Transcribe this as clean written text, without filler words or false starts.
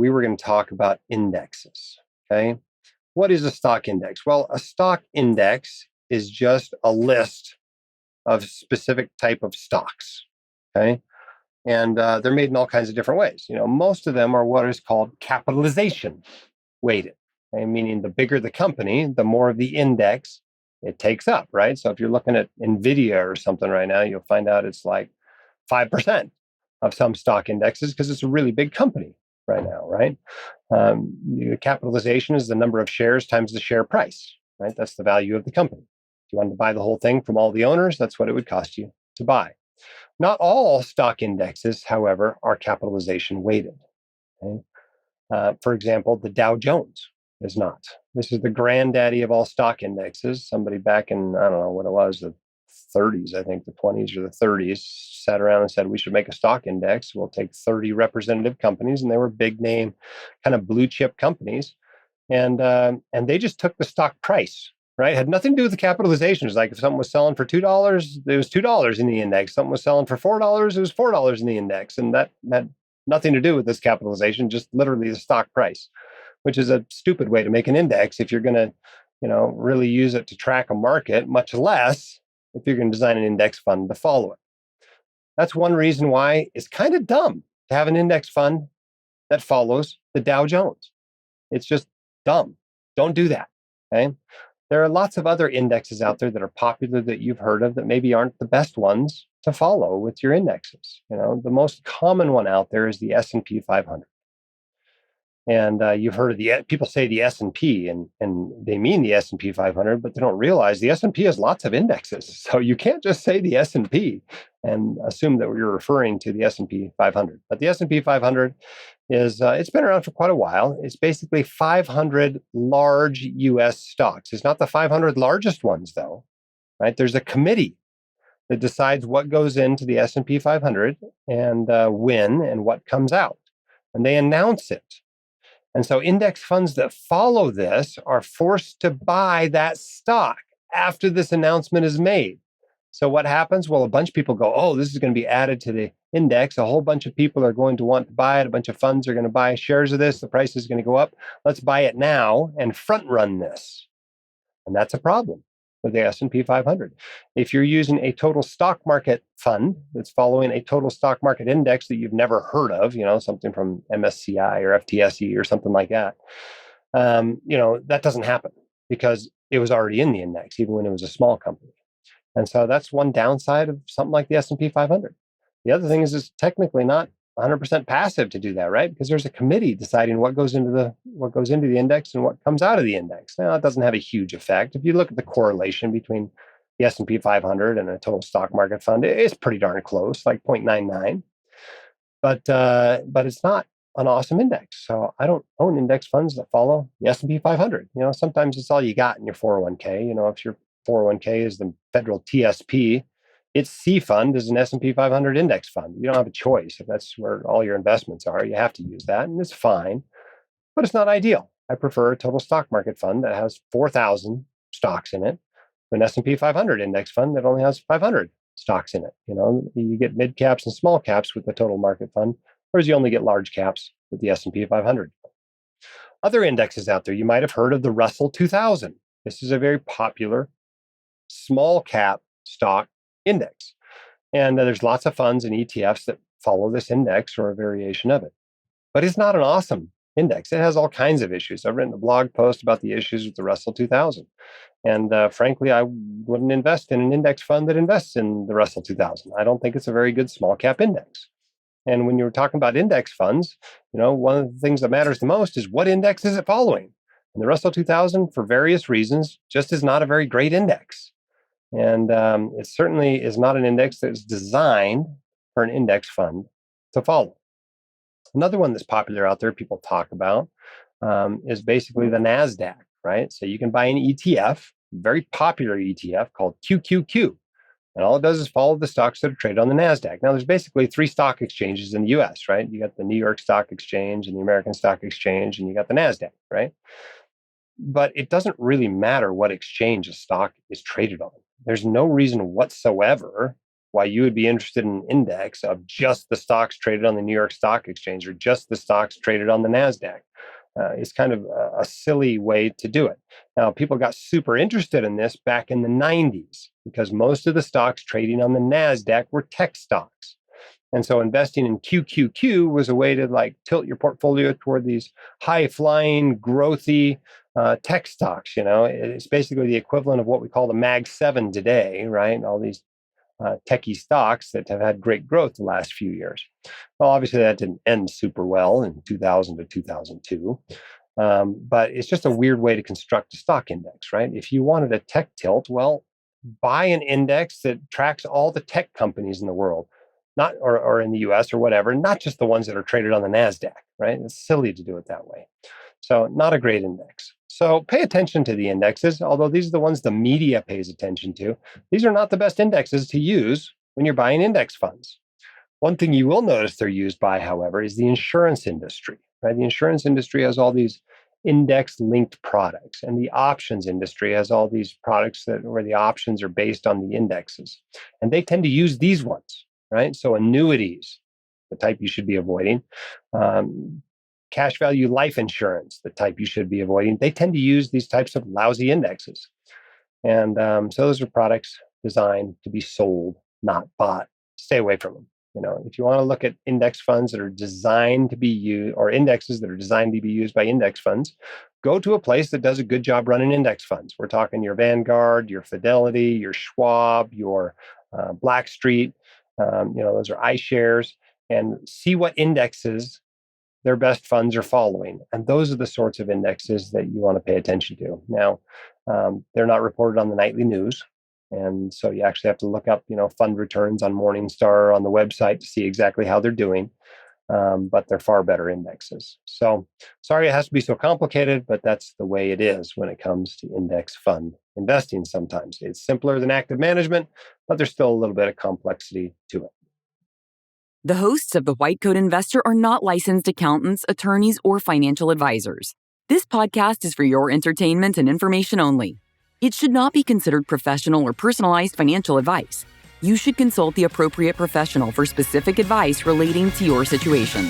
we were going to talk about indexes. Okay. What is a stock index? Well, a stock index is just a list of specific type of stocks. Okay. And they're made in all kinds of different ways. Most of them are what is called capitalization weighted, okay? Meaning the bigger the company, the more of the index it takes up, right? So if you're looking at NVIDIA or something right now, you'll find out it's like 5% of some stock indexes because it's a really big company right now, right? Capitalization is the number of shares times the share price, right? That's the value of the company. If you wanted to buy the whole thing from all the owners, that's what it would cost you to buy. Not all stock indexes, however, are capitalization weighted. Okay? For example, the Dow Jones is not. This is the granddaddy of all stock indexes. Somebody back in, I don't know what it was, the 30s, I think the 20s or the 30s, sat around and said, we should make a stock index. We'll take 30 representative companies, and they were big name, kind of blue chip companies. And they just took the stock price, right? It had nothing to do with the capitalization. It's like if something was selling for $2, it was $2 in the index. Something was selling for $4, it was $4 in the index. And that had nothing to do with this capitalization, just literally the stock price, which is a stupid way to make an index if you're going to, really use it to track a market, much less if you're going to design an index fund to follow it. That's one reason why it's kind of dumb to have an index fund that follows the Dow Jones. It's just dumb. Don't do that. Okay. There are lots of other indexes out there that are popular that you've heard of that maybe aren't the best ones to follow with your indexes. The most common one out there is the S&P 500. And you've heard of people say the S&P, and they mean the S&P 500, but they don't realize the S&P has lots of indexes. So you can't just say the S&P and assume that you're referring to the S&P 500. But the S&P 500 is, it's been around for quite a while. It's basically 500 large U.S. stocks. It's not the 500 largest ones, though, right? There's a committee that decides what goes into the S&P 500 and when and what comes out. And they announce it. And so index funds that follow this are forced to buy that stock after this announcement is made. So what happens? Well, a bunch of people go, oh, this is going to be added to the index. A whole bunch of people are going to want to buy it. A bunch of funds are going to buy shares of this. The price is going to go up. Let's buy it now and front run this. And that's a problem with the S&P 500. If you're using a total stock market fund that's following a total stock market index that you've never heard of, something from MSCI or FTSE or something like that, that doesn't happen because it was already in the index, even when it was a small company. And so that's one downside of something like the S&P 500. The other thing is it's technically not 100% passive to do that, right? Because there's a committee deciding what goes into the index and what comes out of the index. Now, it doesn't have a huge effect. If you look at the correlation between the S&P 500 and a total stock market fund, it's pretty darn close, like 0.99. But it's not an awesome index. So I don't own index funds that follow the S&P 500. Sometimes it's all you got in your 401k. If your 401k is the federal TSP, its C fund is an S&P 500 index fund. You don't have a choice. If that's where all your investments are, you have to use that, and it's fine, but it's not ideal. I prefer a total stock market fund that has 4,000 stocks in it, an S&P 500 index fund that only has 500 stocks in it. You get mid caps and small caps with the total market fund, whereas you only get large caps with the S&P 500. Other indexes out there, you might have heard of the Russell 2000. This is a very popular small cap stock index. And there's lots of funds and ETFs that follow this index or a variation of it. But it's not an awesome index. It has all kinds of issues. I've written a blog post about the issues with the Russell 2000. And frankly, I wouldn't invest in an index fund that invests in the Russell 2000. I don't think it's a very good small cap index. And when you're talking about index funds, one of the things that matters the most is what index is it following? And the Russell 2000, for various reasons, just is not a very great index. And it certainly is not an index that is designed for an index fund to follow. Another one that's popular out there, people talk about, is basically the NASDAQ, right? So you can buy an ETF, very popular ETF called QQQ. And all it does is follow the stocks that are traded on the NASDAQ. Now, there's basically 3 stock exchanges in the US, right? You got the New York Stock Exchange and the American Stock Exchange, and you got the NASDAQ, right? But it doesn't really matter what exchange a stock is traded on. There's no reason whatsoever why you would be interested in an index of just the stocks traded on the New York Stock Exchange or just the stocks traded on the NASDAQ. Is kind of a silly way to do it. Now, people got super interested in this back in the 90s because most of the stocks trading on the NASDAQ were tech stocks. And so investing in QQQ was a way to like tilt your portfolio toward these high flying, growthy tech stocks. It's basically the equivalent of what we call the Mag 7 today, right? All these techie stocks that have had great growth the last few years. Well, obviously that didn't end super well in 2000 to 2002. But it's just a weird way to construct a stock index, right? If you wanted a tech tilt, well, buy an index that tracks all the tech companies in the world, not or in the US or whatever, not just the ones that are traded on the NASDAQ, right? It's silly to do it that way. So not a great index. So pay attention to the indexes, although these are the ones the media pays attention to. These are not the best indexes to use when you're buying index funds. One thing you will notice they're used by, however, is the insurance industry, right? The insurance industry has all these index-linked products, and the options industry has all these products where the options are based on the indexes. And they tend to use these ones, right? So annuities, the type you should be avoiding, cash value life insurance, the type you should be avoiding, they tend to use these types of lousy indexes. And so those are products designed to be sold, not bought. Stay away from them. If you want to look at index funds that are designed to be used, or indexes that are designed to be used by index funds, go to a place that does a good job running index funds. We're talking your Vanguard, your Fidelity, your Schwab, your Blackstreet. Those are iShares, and see what indexes their best funds are following. And those are the sorts of indexes that you want to pay attention to. Now, they're not reported on the nightly news. And so you actually have to look up, fund returns on Morningstar on the website to see exactly how they're doing. But they're far better indexes. So sorry it has to be so complicated, but that's the way it is when it comes to index fund investing sometimes. It's simpler than active management, but there's still a little bit of complexity to it. The hosts of The White Coat Investor are not licensed accountants, attorneys, or financial advisors. This podcast is for your entertainment and information only. It should not be considered professional or personalized financial advice. You should consult the appropriate professional for specific advice relating to your situation.